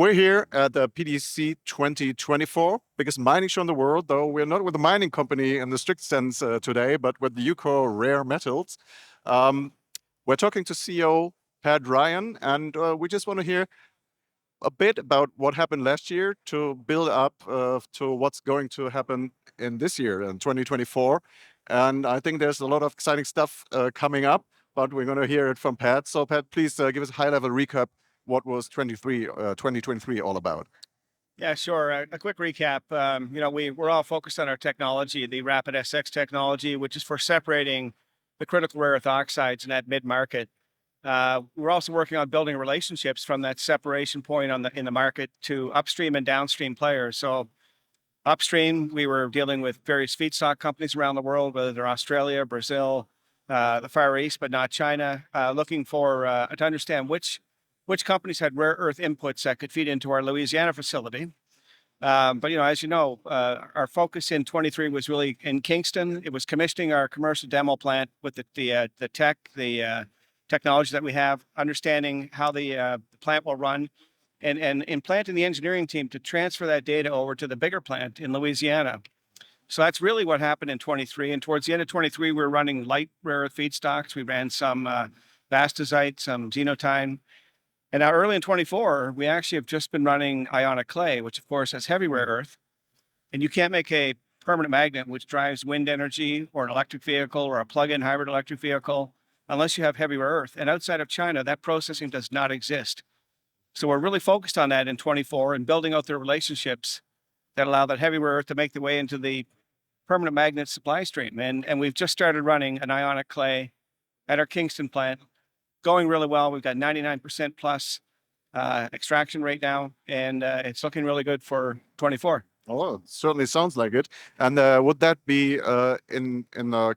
We're here at the PDC 2024, biggest mining show in the world, though we're not with a mining company in the strict sense today, but with the Ucore Rare Metals. We're talking to CEO Pat Ryan, and we just want to hear a bit about what happened last year to build up to what's going to happen in this year, in 2024. And I think there's a lot of exciting stuff coming up, but we're going to hear it from Pat. So Pat, please give us a high-level recap. What was 2023 all about? Yeah, sure. A quick recap. We're all focused on our technology, the RapidSX technology, which is for separating the critical rare earth oxides in that mid-market. We're also working on building relationships from that separation point in the market to upstream and downstream players. So upstream, we were dealing with various feedstock companies around the world, whether they're Australia, Brazil, the Far East, but not China, looking for to understand which companies had rare earth inputs that could feed into our Louisiana facility. But as you know, our focus in 23 was really in Kingston. It was commissioning our commercial demo plant with the technology that we have, understanding how the plant will run, and implanting the engineering team to transfer that data over to the bigger plant in Louisiana. So that's really what happened in 23. And towards the end of 23, we were running light rare earth feedstocks. We ran some bastosite, some xenotime. And now early in 24, we actually have just been running ionic clay, which of course has heavy rare earth. And you can't make a permanent magnet which drives wind energy or an electric vehicle or a plug-in hybrid electric vehicle unless you have heavy rare earth. And outside of China, that processing does not exist. So we're really focused on that in 24 and building out the relationships that allow that heavy rare earth to make the way into the permanent magnet supply stream. And we've just started running an ionic clay at our Kingston plant. Going really well. We've got 99% plus extraction rate now, and it's looking really good for 24. Oh, it certainly sounds like it. And would that be in the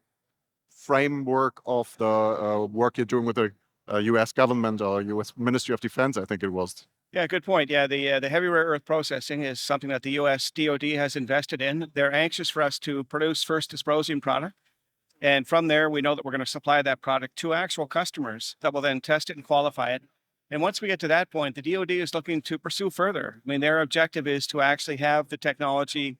framework of the work you're doing with the U.S. government or U.S. Ministry of Defense, I think it was? Yeah, good point. Yeah, the heavy rare earth processing is something that the U.S. DoD has invested in. They're anxious for us to produce first dysprosium product. And from there, we know that we're going to supply that product to actual customers that will then test it and qualify it. And once we get to that point, the DoD is looking to pursue further. I mean, their objective is to actually have the technology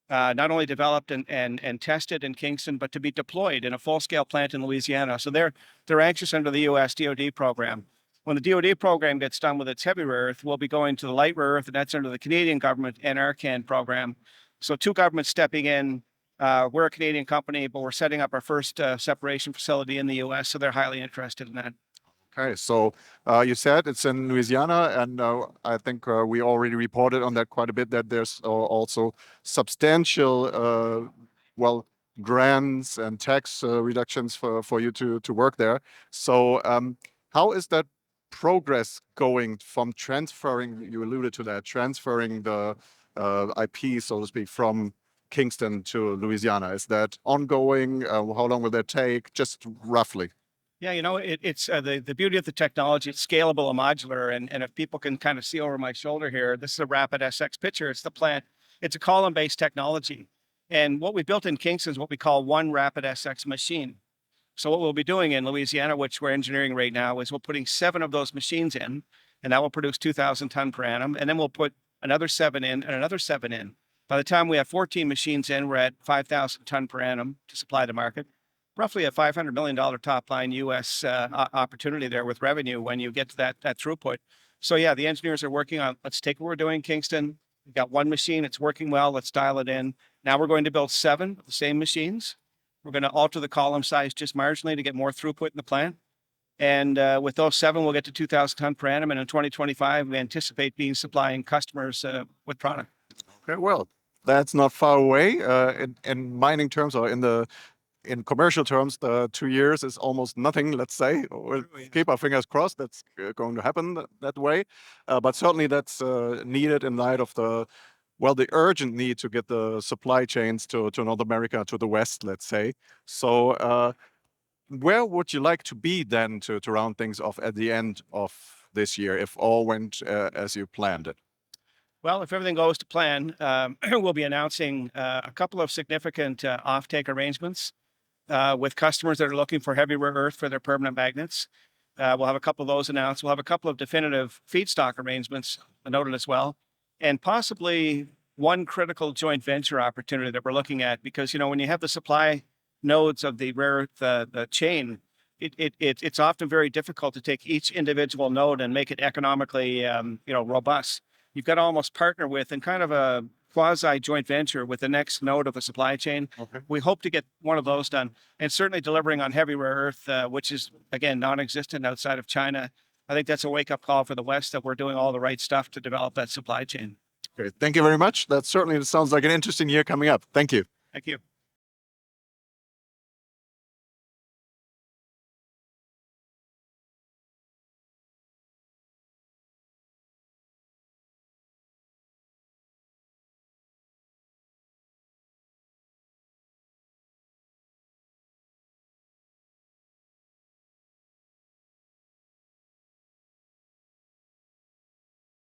not only developed and tested in Kingston, but to be deployed in a full-scale plant in Louisiana. So they're anxious under the U.S. DoD program. When the DoD program gets done with its heavy rare earth, we'll be going to the light rare earth, and that's under the Canadian government NRCan program. So two governments stepping in. We're a Canadian company, but we're setting up our first separation facility in the U.S., so they're highly interested in that. Okay, so you said it's in Louisiana, and I think we already reported on that quite a bit, that there's also substantial, grants and tax reductions for you to work there. So how is that progress going from transferring, you alluded to that, transferring the IP, so to speak, from Kingston to Louisiana? Is that ongoing? How long will that take? Just roughly. Yeah, it's the beauty of the technology. It's scalable and modular. And if people can kind of see over my shoulder here, this is a RapidSX picture. It's the plant. It's a column-based technology. And what we built in Kingston is what we call one RapidSX machine. So what we'll be doing in Louisiana, which we're engineering right now, is we're putting 7 of those machines in, and that will produce 2,000 tons per annum. And then we'll put another 7 in and another 7 in. By the time we have 14 machines in, we're at 5,000 tons per annum to supply the market. Roughly a $500 million top line U.S. opportunity there with revenue when you get to that throughput. So yeah, the engineers are working on, let's take what we're doing in Kingston. We've got one machine, it's working well, let's dial it in. Now we're going to build 7 of the same machines. We're going to alter the column size just marginally to get more throughput in the plant. And with those 7, we'll get to 2,000 tons per annum. And in 2025, we anticipate supplying customers with product. Okay, well, that's not far away. In mining terms, or in commercial terms, the 2 years is almost nothing, let's say. We'll keep our fingers crossed that's going to happen that way. But certainly that's needed in light of the urgent need to get the supply chains to North America, to the West, let's say. So where would you like to be then to round things off at the end of this year, if all went as you planned it? Well, if everything goes to plan, we'll be announcing a couple of significant offtake arrangements with customers that are looking for heavy rare earth for their permanent magnets. We'll have a couple of those announced. We'll have a couple of definitive feedstock arrangements noted as well, and possibly one critical joint venture opportunity that we're looking at, because, when you have the supply nodes of the rare earth the chain, it's often very difficult to take each individual node and make it economically robust. You've got to almost partner with and kind of a quasi joint venture with the next node of the supply chain. Okay. We hope to get one of those done, and certainly delivering on heavy rare earth, which is, again, non-existent outside of China. I think that's a wake-up call for the West, that we're doing all the right stuff to develop that supply chain. Great. Thank you very much. That certainly sounds like an interesting year coming up. Thank you. Thank you.